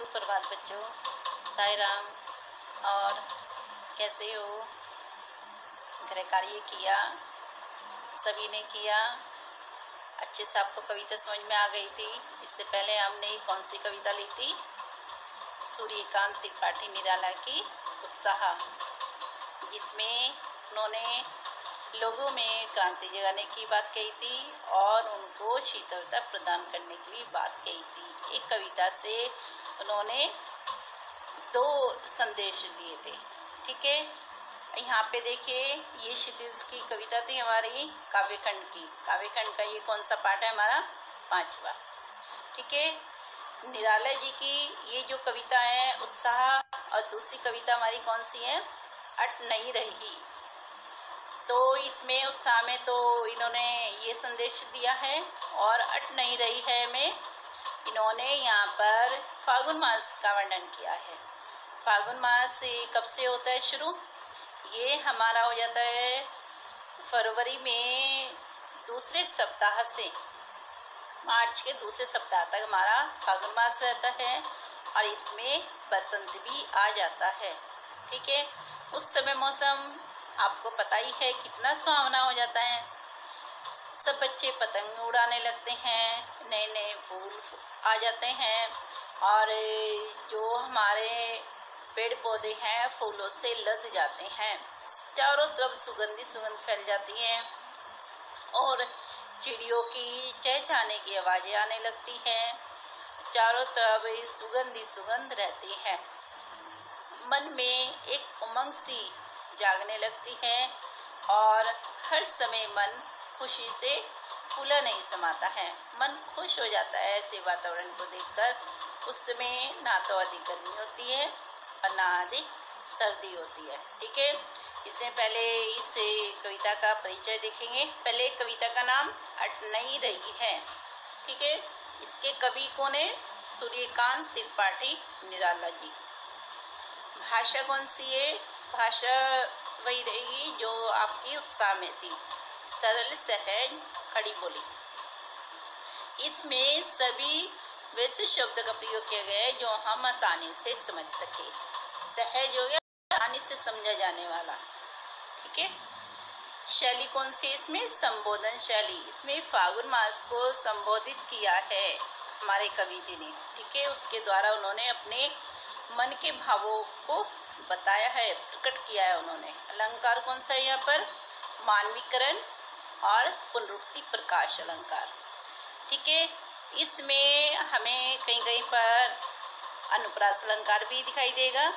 सुप्रभात बच्चों, साई राम। और कैसे हो? गृह कार्य किया? सभी ने किया? अच्छे से आपको कविता समझ में आ गई थी? इससे पहले हमने कौन सी कविता ली थी? सूर्यकांत त्रिपाठी निराला की उत्साह, जिसमें उन्होंने लोगों में क्रांति जगाने की बात कही थी और उनको शीतलता प्रदान करने की भी बात कही थी। एक कविता से उन्होंने 2 संदेश दिए थे। ठीक है, यहाँ पे देखिए, ये क्षितिज की कविता थी हमारी काव्यखंड की। काव्यखंड का ये कौन सा पाठ है? हमारा 5वां। ठीक है, निराला जी की ये जो कविता है उत्साह, और दूसरी कविता हमारी कौन सी है? अट नहीं रही। तो इसमें उत्साह में तो इन्होंने ये संदेश दिया है, और अट नहीं रही है में इन्होंने यहाँ पर फागुन मास का वर्णन किया है। फागुन मास कब से होता है शुरू? ये हमारा हो जाता है फरवरी में दूसरे सप्ताह से मार्च के दूसरे सप्ताह तक हमारा फागुन मास रहता है, और इसमें बसंत भी आ जाता है। ठीक है, उस समय मौसम आपको पता ही है कितना सुहावना हो जाता है। सब बच्चे पतंग उड़ाने लगते हैं, नए नए फूल आ जाते हैं, और जो हमारे पेड़ पौधे हैं फूलों से लद जाते हैं। चारों तरफ सुगंध फैल जाती है, और चिड़ियों की चहचहाने की आवाज़ें आने लगती हैं। चारों तरफ सुगंध रहती है। मन में एक उमंग सी जागने लगती है, और हर समय मन खुशी से फूला नहीं समाता है। मन खुश हो जाता है ऐसे वातावरण को देखकर। उस समय ना तो अधिक गर्मी होती है और ना अधिक सर्दी होती है। ठीक है, इससे पहले इस कविता का परिचय देखेंगे। पहले कविता का नाम अट नहीं रही है। ठीक है, इसके कवि कौन है? सूर्यकांत त्रिपाठी निराला जी। भाषा कौन सी है? भाषा वही रहेगी जो आपकी उत्साह में थी, सरल सहज खड़ी बोली। इसमें सभी वैसे शब्द का प्रयोग किया गया है जो हम आसानी से समझ सके। सहज हो गया, आसानी से समझा जाने वाला। ठीक है, शैली कौन सी है इसमें? संबोधन शैली। इसमें फागुन मास को संबोधित किया है हमारे कवि जी ने। ठीक है, उसके द्वारा उन्होंने अपने मन के भावों को बताया है, प्रकट किया है उन्होंने। अलंकार कौन सा है यहाँ पर? मानवीकरण और पुनरुक्ति प्रकाश अलंकार। ठीक है, इसमें हमें कहीं कहीं पर अनुप्रास अलंकार भी दिखाई देगा।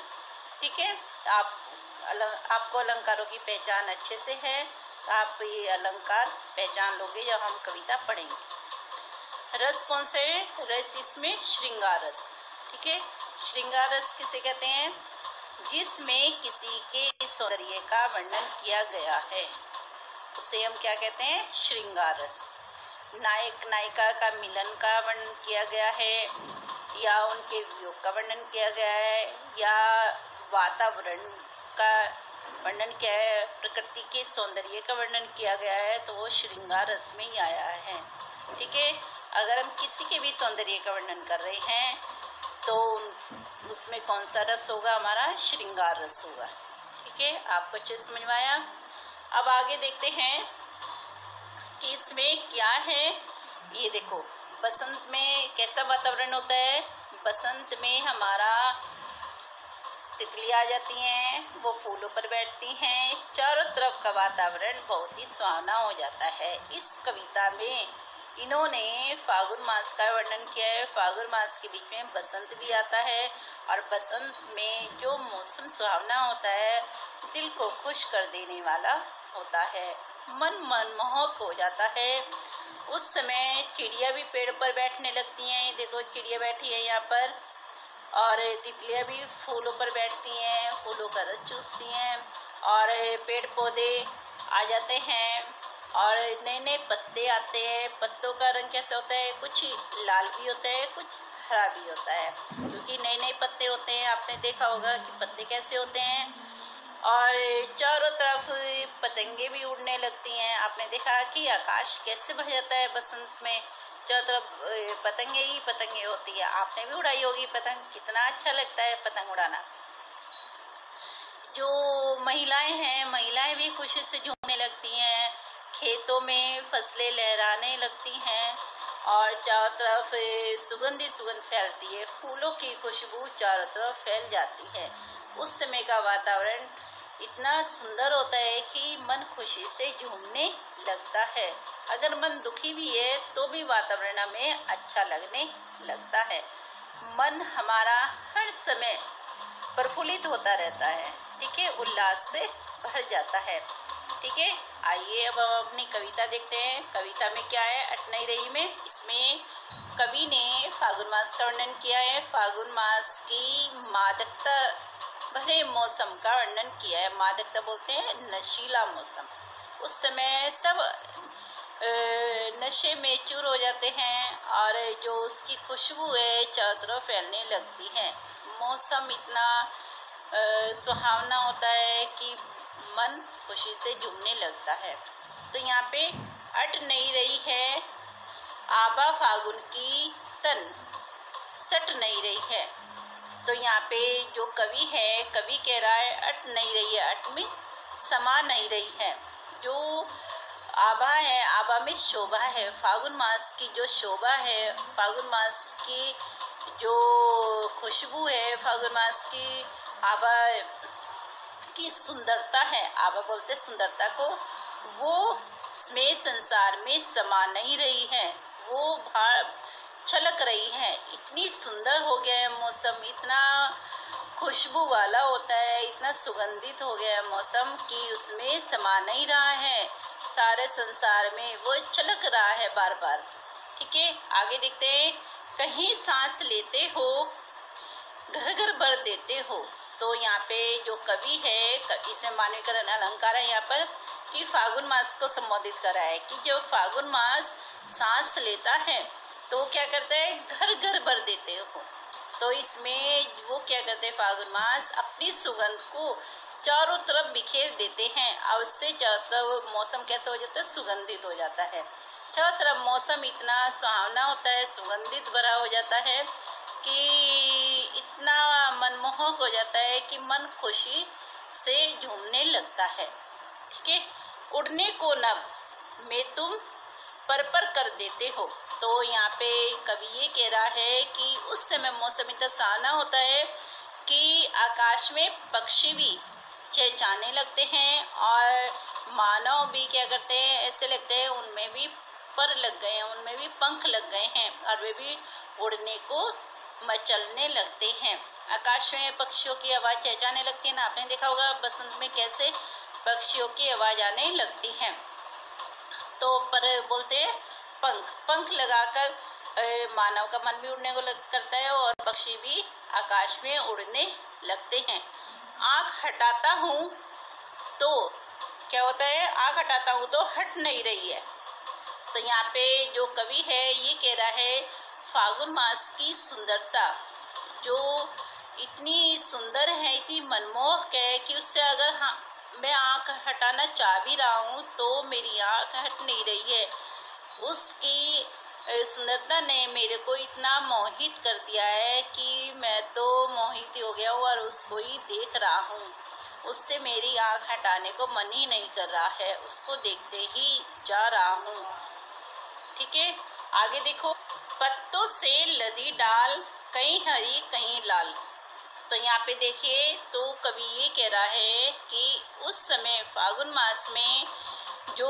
ठीक है, आपको अलंकारों की पहचान अच्छे से है, तो आप ये अलंकार पहचान लोगे जब हम कविता पढ़ेंगे। रस कौन सा है? रस इसमें श्रृंगार रस। ठीक है, श्रृंगार रस किसे कहते हैं? जिसमें किसी के सौंदर्य का वर्णन किया गया है उसे हम क्या कहते हैं? श्रृंगार रस। नायक नायिका का मिलन का वर्णन किया गया है, या उनके वियोग का वर्णन किया गया है, या वातावरण का वर्णन किया है, प्रकृति के सौंदर्य का वर्णन किया गया है, तो वो श्रृंगार रस में ही आया है। ठीक है, अगर हम किसी के भी सौंदर्य का वर्णन कर रहे हैं तो उसमें कौन सा रस होगा? हमारा श्रृंगार रस होगा। ठीक है, आपको अच्छे समझ में आया? अब आगे देखते हैं कि इसमें क्या है। ये देखो, बसंत में कैसा वातावरण होता है? बसंत में हमारा तितलियाँ आ जाती हैं, वो फूलों पर बैठती हैं, चारों तरफ का वातावरण बहुत ही सुहावना हो जाता है। इस कविता में इन्होंने फागुन मास का वर्णन किया है। फागुन मास के बीच में बसंत भी आता है, और बसंत में जो मौसम सुहावना होता है दिल को खुश कर देने वाला होता है, मन मनमोहक हो जाता है। उस समय चिड़िया भी पेड़ पर बैठने लगती हैं। देखो, चिड़िया बैठी है यहाँ पर, और तितलियाँ भी फूलों पर बैठती हैं, फूलों का रस चूसती हैं, और पेड़ पौधे आ जाते हैं, और नए नए पत्ते आते हैं। पत्तों का रंग कैसा होता है? कुछ लाल भी होता है, कुछ हरा भी होता है, क्योंकि नए नए पत्ते होते हैं। आपने देखा होगा कि पत्ते कैसे होते हैं, और चारों तरफ पतंगे भी उड़ने लगती हैं। आपने देखा कि आकाश कैसे भर जाता है बसंत में, चारों तरफ पतंगे ही पतंगे होती है। आपने भी उड़ाई होगी पतंग, कितना अच्छा लगता है पतंग उड़ाना। जो महिलाएं हैं, महिलाएं भी खुशी से झूमने लगती हैं, खेतों में फसलें लहराने लगती हैं और चारों तरफ सुगंध फैलती है, फूलों की खुशबू चारों तरफ फैल जाती है। उस समय का वातावरण इतना सुंदर होता है कि मन खुशी से झूमने लगता है। अगर मन दुखी भी है तो भी वातावरण हमें अच्छा लगने लगता है। मन हमारा हर समय प्रफुल्लित होता रहता है, ठीक है, उल्लास से भर जाता है। ठीक है, आइए अब हम अपनी कविता देखते हैं। कविता में क्या है, अटनई रही में, इसमें कवि ने फागुन मास का वर्णन किया है। फागुन मास की मादकता भरे मौसम का वर्णन किया है। मादकता बोलते हैं नशीला मौसम। उस समय सब नशे में चूर हो जाते हैं और जो उसकी खुशबू है चारों तरफ फैलने लगती है। मौसम इतना सुहावना होता है कि मन खुशी से झूमने लगता है। तो यहाँ पे अट नहीं रही है आबा फागुन की तन, सट नहीं रही है। तो यहाँ पे जो कवि है, कवि कह रहा है अट नहीं रही है, अट में समा नहीं रही है। जो आभा है, आभा में शोभा है, फागुन मास की जो शोभा है, फागुन मास की जो खुशबू है, फागुन मास की आभा की सुंदरता है, आभा बोलते सुंदरता को, वो इसमें संसार में समा नहीं रही है, वो बाहर छलक रही है। इतनी सुंदर हो गया है मौसम, इतना खुशबू वाला होता है, इतना सुगंधित हो गया है मौसम कि उसमें समा नहीं रहा है, सारे संसार में वो छलक रहा है बार बार। ठीक है, आगे देखते हैं। कहीं सांस लेते हो, घर घर भर देते हो। तो यहाँ पे जो कवि है, इसमें मानवीकरण अलंकार है यहाँ पर, कि फागुन मास को संबोधित कर रहा है कि जो फागुन मास सांस लेता है तो क्या करता है, घर घर भर देते हो। तो इसमें वो क्या करते हैं, फागुन मास अपनी सुगंध को चारों तरफ बिखेर देते हैं और उससे चारों तरफ मौसम कैसा हो जाता है, सुगंधित हो जाता है। चारों तरफ मौसम इतना सुहावना होता है, सुगंधित भरा हो जाता है कि इतना मनमोहक हो जाता है कि मन खुशी से झूमने लगता है। ठीक है, उड़ने को नभ में तुम पर कर देते हो। तो यहाँ पे कवि ये कह रहा है कि उस समय मौसम इतना सुहावना होता है कि आकाश में पक्षी भी चहचहाने लगते हैं और मानव भी क्या करते हैं, ऐसे लगते हैं उनमें भी पर लग गए हैं, उनमें भी पंख लग गए हैं और वे भी उड़ने को मचलने लगते हैं। आकाश में पक्षियों की आवाज़ चहचहाने लगती है ना, आपने देखा होगा बसंत में कैसे पक्षियों की आवाज़ आने लगती है। तो पर बोलते हैं पंख, पंख लगाकर मानव का मन भी उड़ने को करता है और पक्षी भी आकाश में उड़ने लगते हैं। आँख हटाता हूँ तो क्या होता है, आँख हटाता हूँ तो हट नहीं रही है। तो यहाँ पे जो कवि है ये कह रहा है फागुन मास की सुंदरता जो इतनी सुंदर है, इतनी मनमोहक है कि उससे अगर मैं आँख हटाना चाह भी रहा हूँ तो मेरी आँख हट नहीं रही है। उसकी सुंदरता ने मेरे को इतना मोहित कर दिया है कि मैं तो मोहित हो गया हूँ और उसको ही देख रहा हूँ। उससे मेरी आँख हटाने को मन ही नहीं कर रहा है, उसको देखते ही जा रहा हूँ। ठीक है, आगे देखो। पत्तों से लदी डाल, कहीं हरी कहीं लाल। तो यहाँ पे देखिए, तो कवि ये कह रहा है कि उस समय फागुन मास में जो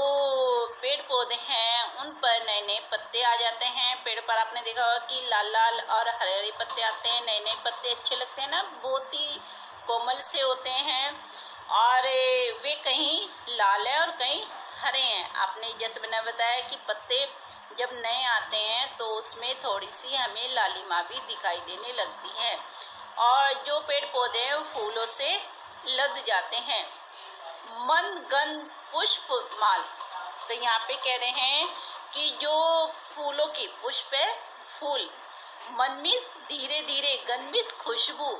पेड़ पौधे हैं उन पर नए नए पत्ते आ जाते हैं। पेड़ पर आपने देखा होगा कि लाल लाल और हरे हरे पत्ते आते हैं, नए नए पत्ते अच्छे लगते हैं ना, बहुत ही कोमल से होते हैं और वे कहीं लाल है और कहीं हरे हैं। आपने जैसे मैंने बताया कि पत्ते जब नए आते हैं तो उसमें थोड़ी सी हमें लालिमा भी दिखाई देने लगती है और जो पेड़ पौधे हैं वो फूलों से लद जाते हैं। मन गंध पुष्प माल। तो यहाँ पे कह रहे हैं कि जो फूलों की पुष्प है, फूल, मन में धीरे धीरे गंध में खुशबू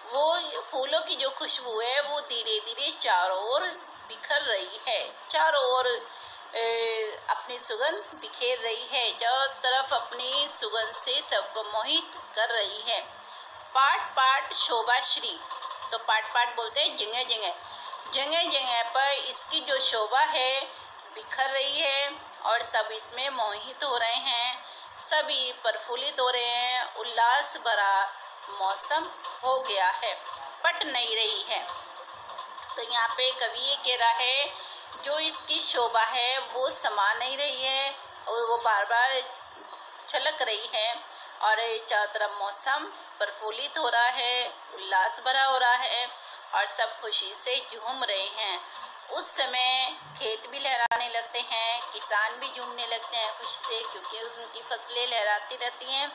वो फूलों की जो खुशबू है वो धीरे धीरे चारों ओर बिखर रही है, चारों ओर अपनी सुगंध बिखेर रही है, चारों तरफ अपनी सुगंध से सबको मोहित कर रही है। पाट पाट शोभाश्री, तो पाट पाट बोलते हैं जगह जगह, जगह जगह पर इसकी जो शोभा है बिखर रही है और सब इसमें मोहित हो रहे हैं, सभी प्रफुल्लित हो रहे हैं, उल्लास भरा मौसम हो गया है, पट नहीं रही है। तो यहाँ पे कवि ये कह रहा है जो इसकी शोभा है वो समा नहीं रही है और वो बार बार छलक रही है और चारों तरफ मौसम प्रफुल्लित हो रहा है, उल्लास भरा हो रहा है और सब खुशी से झूम रहे हैं। उस समय खेत भी लहराने लगते हैं, किसान भी झूमने लगते हैं खुशी से, क्योंकि उनकी फसलें लहराती रहती हैं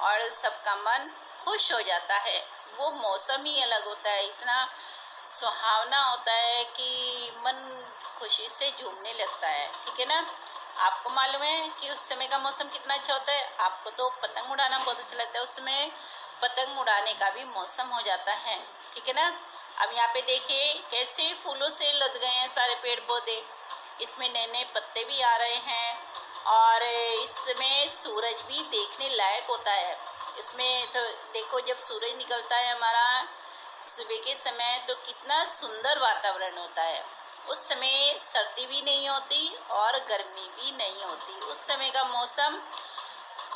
और सबका मन खुश हो जाता है। वो मौसम ही अलग होता है, इतना सुहावना होता है कि मन खुशी से झूमने लगता है। ठीक है ना। आपको मालूम है कि उस समय का मौसम कितना अच्छा होता है। आपको तो पतंग उड़ाना बहुत अच्छा लगता है, उस समय पतंग उड़ाने का भी मौसम हो जाता है। ठीक है ना। अब यहाँ पे देखिए कैसे फूलों से लद गए हैं सारे पेड़ पौधे, इसमें नए नए पत्ते भी आ रहे हैं और इसमें सूरज भी देखने लायक होता है। इसमें तो देखो जब सूरज निकलता है हमारा सुबह के समय तो कितना सुंदर वातावरण होता है। उस समय सर्दी भी नहीं होती और गर्मी भी नहीं होती। उस समय का मौसम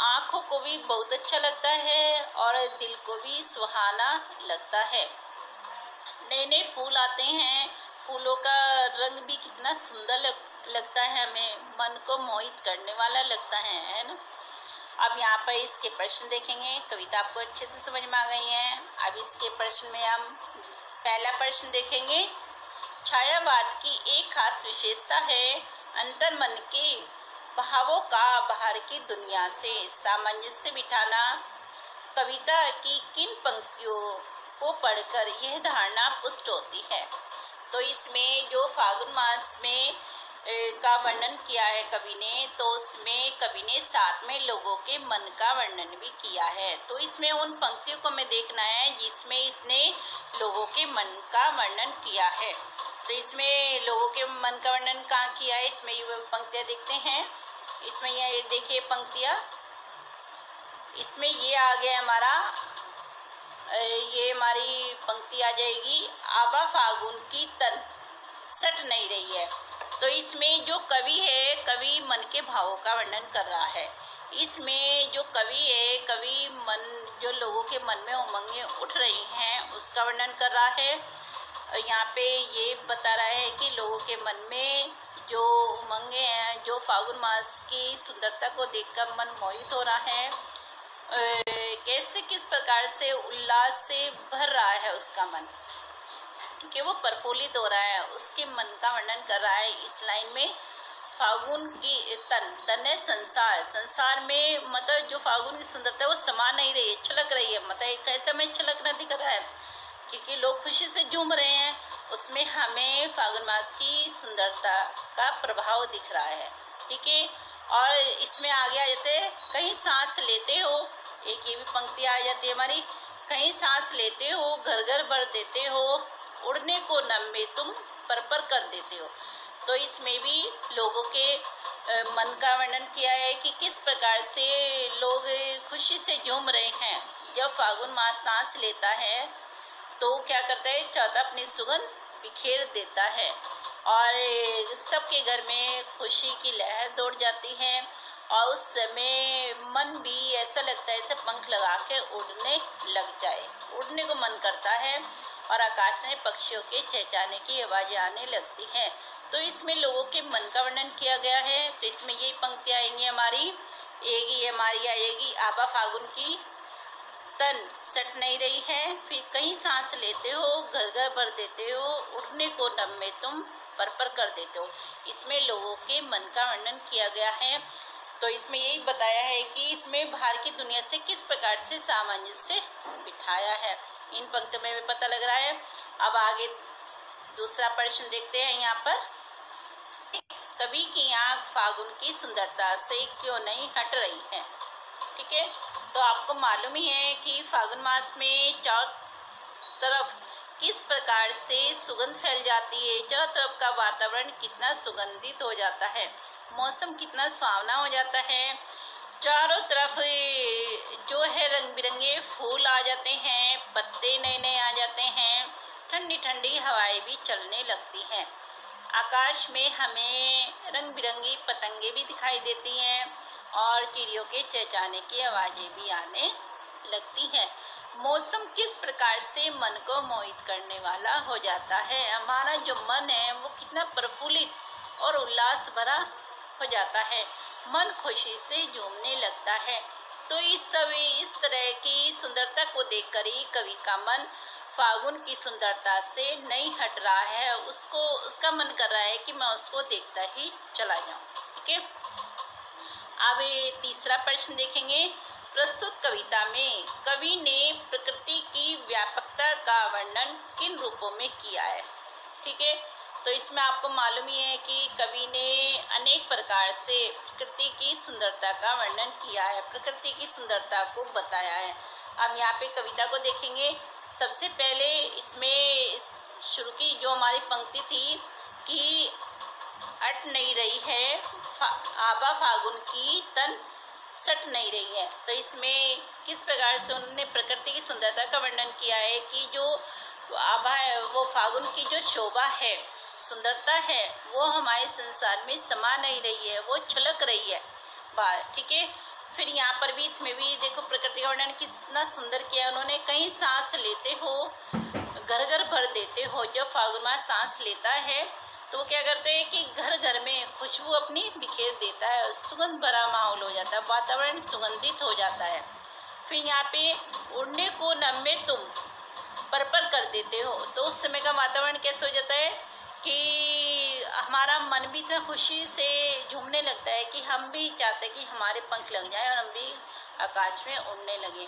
आँखों को भी बहुत अच्छा लगता है और दिल को भी सुहाना लगता है। नए नए फूल आते हैं, फूलों का रंग भी कितना सुंदर लगता है, हमें मन को मोहित करने वाला लगता है ना। अब यहाँ पर इसके प्रश्न देखेंगे। कविता आपको अच्छे से समझ में आ गई है। अब इसके प्रश्न में हम पहला प्रश्न देखेंगे। छायावाद की एक खास विशेषता है अंतर मन के भावों का बाहर की दुनिया से सामंजस्य बिठाना। कविता की किन पंक्तियों को पढ़कर यह धारणा पुष्ट होती है? तो इसमें जो फागुन मास में का वर्णन किया है कवि ने, तो उसमें कवि ने साथ में लोगों के मन का वर्णन भी किया है। तो इसमें उन पंक्तियों को हमें देखना है जिसमें इसने लोगों के मन का वर्णन किया है। तो इसमें लोगों के मन का वर्णन कहाँ किया है, इसमें ये पंक्तियाँ देखते हैं। इसमें ये देखिए पंक्तियाँ, इसमें ये आ गया हमारा, ये हमारी पंक्ति आ जाएगी, आबा फागुन की तन सट नहीं रही है। तो इसमें जो कवि है, कवि मन के भावों का वर्णन कर रहा है। इसमें जो कवि है, कवि मन जो लोगों के मन में उमंगें उठ रही हैं उसका वर्णन कर रहा है। यहाँ पे ये बता रहा है कि लोगों के मन में जो उमंगें हैं, जो फागुन मास की सुंदरता को देखकर मन मोहित हो रहा है, कैसे किस प्रकार से उल्लास से भर रहा है उसका मन, क्योंकि वो प्रफुल्लित हो रहा है, उसके मन का वर्णन कर रहा है इस लाइन में। फागुन की तन है संसार, संसार में मतलब जो फागुन की सुंदरता है वो समा नहीं रही है, छलक रही है। मतलब कैसे में छलकना दिख रहा है, क्योंकि लोग खुशी से झूम रहे हैं, उसमें हमें फागुन मास की सुंदरता का प्रभाव दिख रहा है। ठीक है। और इसमें आगे आ जाते हैं, कहीं सांस लेते हो, एक ये भी पंक्ति आ जाती है हमारी, कहीं सांस लेते हो घर घर भर देते हो, उड़ने को नम में तुम पर कर देते हो। तो इसमें भी लोगों के मन का वर्णन किया है कि किस प्रकार से लोग खुशी से झूम रहे हैं। जब फागुन मास सांस लेता है तो क्या करता है, चाहता अपनी सुगंध बिखेर देता है और सबके घर में खुशी की लहर दौड़ जाती है और उस समय मन भी ऐसा लगता है जैसे पंख लगा के उड़ने लग जाए, उड़ने को मन करता है और आकाश में पक्षियों के चहचहाने की आवाज़ें आने लगती हैं। तो इसमें लोगों के मन का वर्णन किया गया है। तो इसमें यही पंक्तियाँ आएंगी हमारी, हमारी आएगी, आबा फागुन की तन सट नहीं रही है, फिर कहीं सांस लेते हो घर घर भर देते हो, उड़ने को नम में तुम पर कर देते हो। इसमें लोगों के मन का वर्णन किया गया है। तो इसमें यही बताया है कि इसमें बाहर की दुनिया से किस प्रकार से सामंजस्य बिठाया है, इन पंक्तियों में भी पता लग रहा है। अब आगे दूसरा प्रश्न देखते हैं। यहाँ पर, कवि की आँख फागुन की सुंदरता से क्यों नहीं हट रही है? ठीक है। तो आपको मालूम ही है कि फागुन मास में चारों तरफ किस प्रकार से सुगंध फैल जाती है, चारों तरफ का वातावरण कितना सुगंधित हो जाता है, मौसम कितना सुहावना हो जाता है, चारों तरफ जो है रंग बिरंगे फूल आ जाते हैं, पत्ते नए नए आ जाते हैं, ठंडी ठंडी हवाएं भी चलने लगती हैं। आकाश में हमें रंग बिरंगी पतंगे भी दिखाई देती हैं और चिड़ियों के चहचहाने की आवाजें भी आने लगती हैं। मौसम किस प्रकार से मन को मोहित करने वाला हो जाता है। हमारा जो मन है वो कितना प्रफुल्लित और उल्लास भरा हो जाता है, मन खुशी से झूमने लगता है। तो इस तरह की सुंदरता को देखकर ही कवि का मन फागुन की सुंदरता से नहीं हट रहा है, उसका मन कर रहा है कि मैं उसको देखता ही चला जाऊं। ठीक है, अब तीसरा प्रश्न देखेंगे। प्रस्तुत कविता में कवि ने प्रकृति की व्यापकता का वर्णन किन रूपों में किया है। ठीक है, तो इसमें आपको मालूम ही है कि कवि ने अनेक प्रकार से प्रकृति की सुंदरता का वर्णन किया है, प्रकृति की सुंदरता को बताया है। अब यहाँ पे कविता को देखेंगे। सबसे पहले इसमें शुरू की जो हमारी पंक्ति थी कि अट नहीं रही है आबा फागुन की तन सट नहीं रही है, तो इसमें किस प्रकार से उन्होंने प्रकृति की सुंदरता का वर्णन किया है कि जो आभा है वो फागुन की जो शोभा है, सुंदरता है, वो हमारे संसार में समा नहीं रही है, वो छलक रही है बाहर। ठीक है, फिर यहाँ पर भी इसमें भी देखो प्रकृति का वर्णन कितना सुंदर किया उन्होंने। कहीं सांस लेते हो घर घर भर देते हो। जब फागुन माह सांस लेता है तो वो क्या करते हैं कि घर घर में खुशबू अपनी बिखेर देता है, सुगंध भरा माहौल हो जाता है, वातावरण सुगंधित हो जाता है। फिर यहाँ पे उड़ने को नम तुम पर कर देते हो, तो उस समय का वातावरण कैसे हो जाता है कि हमारा मन भी इतना खुशी से झूमने लगता है कि हम भी चाहते हैं कि हमारे पंख लग जाए और हम भी आकाश में उड़ने लगे।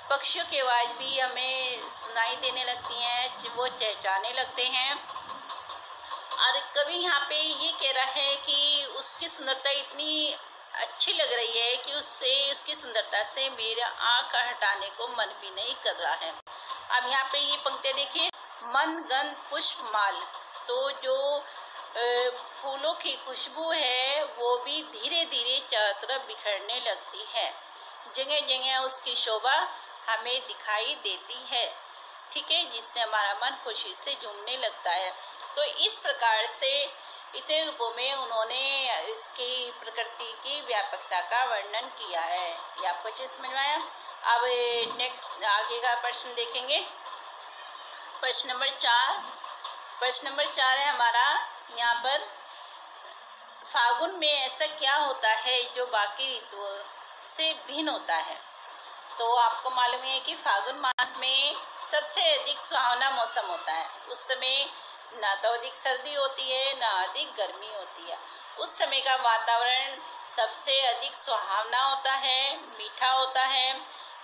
पक्षियों की आवाज़ भी हमें सुनाई देने लगती हैं, वो चहचहाने लगते हैं। और कवि यहाँ पे ये कह रहा है कि उसकी सुंदरता इतनी अच्छी लग रही है कि उसकी सुंदरता से मेरा आँख हटाने को मन भी नहीं कर रहा है। अब यहाँ पे ये पंक्तियाँ देखिए। मन गंध पुष्प माल, तो जो फूलों की खुशबू है वो भी धीरे धीरे चारों तरफ बिखरने लगती है, जगह जगह उसकी शोभा हमें दिखाई देती है। ठीक है, जिससे हमारा मन खुशी से झूमने लगता है। तो इस प्रकार से इतने रूपों में उन्होंने इसकी प्रकृति की व्यापकता का वर्णन किया है। ये आपको चीज समझ में आया। अब नेक्स्ट आगे का प्रश्न देखेंगे। प्रश्न नंबर 4 है हमारा यहाँ पर, फागुन में ऐसा क्या होता है जो बाकी ऋतुओं से भिन्न होता है। तो आपको मालूम है कि फागुन मास में सबसे अधिक सुहावना मौसम होता है। उस समय ना तो अधिक सर्दी होती है ना अधिक गर्मी होती है। उस समय का वातावरण सबसे अधिक सुहावना होता है, मीठा होता है।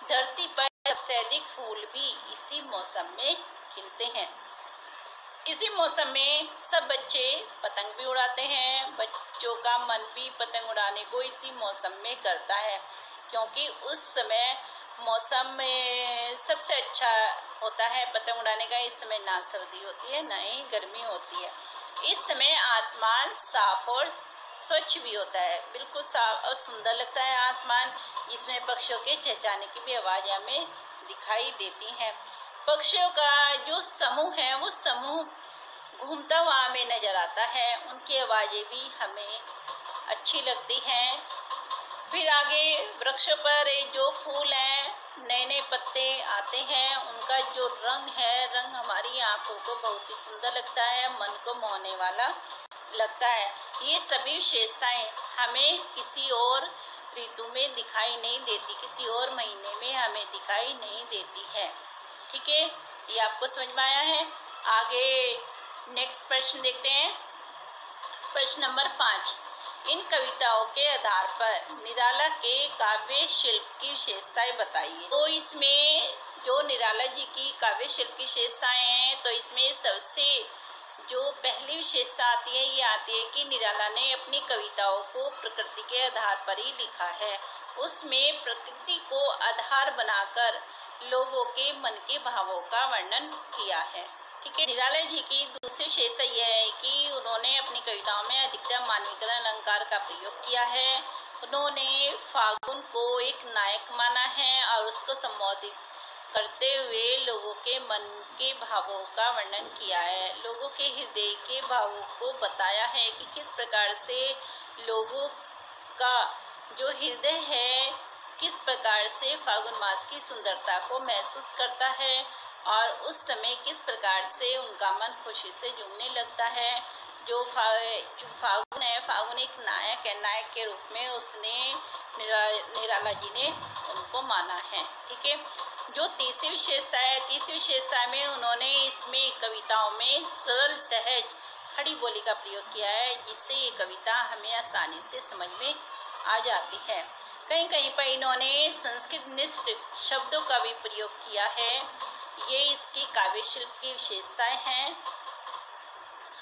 धरती पर सबसे अधिक फूल भी इसी मौसम में खिलते हैं। इसी मौसम में सब बच्चे पतंग भी उड़ाते हैं। बच्चों का मन भी पतंग उड़ाने को इसी मौसम में करता है, क्योंकि उस समय मौसम में सबसे अच्छा होता है पतंग उड़ाने का। इस समय ना सर्दी होती है ना ही गर्मी होती है। इस समय आसमान साफ और स्वच्छ भी होता है, बिल्कुल साफ और सुंदर लगता है आसमान, जिसमें पक्षियों के चहचहाने की भी आवाज़ हमें दिखाई देती हैं। पक्षियों का जो समूह है वो समूह घूमता हुआ हमें नजर आता है, उनकी आवाज़ें भी हमें अच्छी लगती हैं। फिर आगे वृक्षों पर जो फूल हैं, नए नए पत्ते आते हैं, उनका जो रंग है, रंग हमारी आंखों को बहुत ही सुंदर लगता है, मन को मोहने वाला लगता है। ये सभी विशेषताएं हमें किसी और ऋतु में दिखाई नहीं देती, किसी और महीने में हमें दिखाई नहीं देती है। ठीक है, ये आपको समझ में आया है। आगे नेक्स्ट प्रश्न देखते हैं। प्रश्न नंबर 5, इन कविताओं के आधार पर निराला के काव्य शिल्प की विशेषताएं बताइए। तो इसमें जो निराला जी की काव्य शिल्प की विशेषताएं हैं, तो इसमें सबसे जो पहली विशेषता आती है ये आती है कि निराला ने अपनी कविताओं को प्रकृति के आधार पर ही लिखा है। उसमें प्रकृति को आधार बनाकर लोगों के मन के भावों का वर्णन किया है। ठीक है। निराला जी की दूसरी विशेषता यह है कि उन्होंने अपनी कविताओं में अधिकतम मानवीकरण अलंकार का प्रयोग किया है। उन्होंने फागुन को एक नायक माना है और उसको संबोधित करते हुए लोगों के मन के भावों का वर्णन किया है। लोगों के हृदय के भावों को बताया है कि किस प्रकार से लोगों का जो हृदय है किस प्रकार से फागुन मास की सुंदरता को महसूस करता है और उस समय किस प्रकार से उनका मन खुशी से झूमने लगता है। जो फागुन है, फागुन एक नायक है, नायक के रूप में उसने निराला जी ने उनको माना है। ठीक है। जो तीसरी विशेषता है, तीसरी विशेषता में उन्होंने इसमें कविताओं में सरल सहज खड़ी बोली का प्रयोग किया है, जिससे ये कविता हमें आसानी से समझ में आ जाती है। कहीं कहीं पर इन्होंने संस्कृत निष्ठ शब्दों का भी प्रयोग किया है। ये इसकी काव्य शिल्प की विशेषताएं हैं।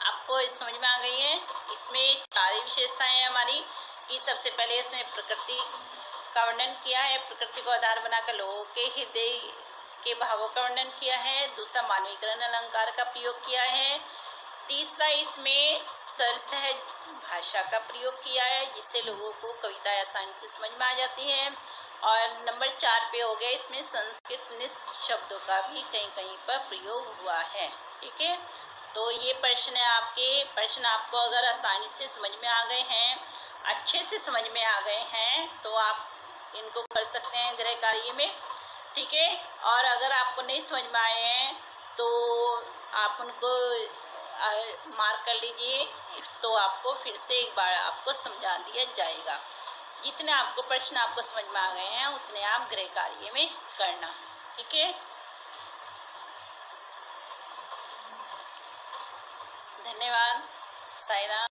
आपको इस समझ में आ गई है। इसमें चार विशेषताएं हैं हमारी कि सबसे पहले इसमें प्रकृति का वर्णन किया है, प्रकृति को आधार बनाकर लोगों के हृदय के भावों का वर्णन किया है। दूसरा मानवीकरण अलंकार का प्रयोग किया है। तीसरा इसमें सरल सहज भाषा का प्रयोग किया है, जिससे लोगों को कविता आसानी से समझ में आ जाती है। और नंबर 4 पे हो गया, इसमें संस्कृत निष्ठ शब्दों का भी कहीं कहीं पर प्रयोग हुआ है। ठीक है। तो ये प्रश्न है आपके, प्रश्न आपको अगर आसानी से समझ में आ गए हैं, अच्छे से समझ में आ गए हैं, तो आप इनको कर सकते हैं गृह कार्य में। ठीक है। और अगर आपको नहीं समझ में आए हैं तो आप उनको मार्क कर लीजिए, तो आपको फिर से एक बार आपको समझा दिया जाएगा। जितने आपको प्रश्न आपको समझ में आ गए हैं उतने आप गृह कार्य में करना। ठीक है। धन्यवाद। साईं राम।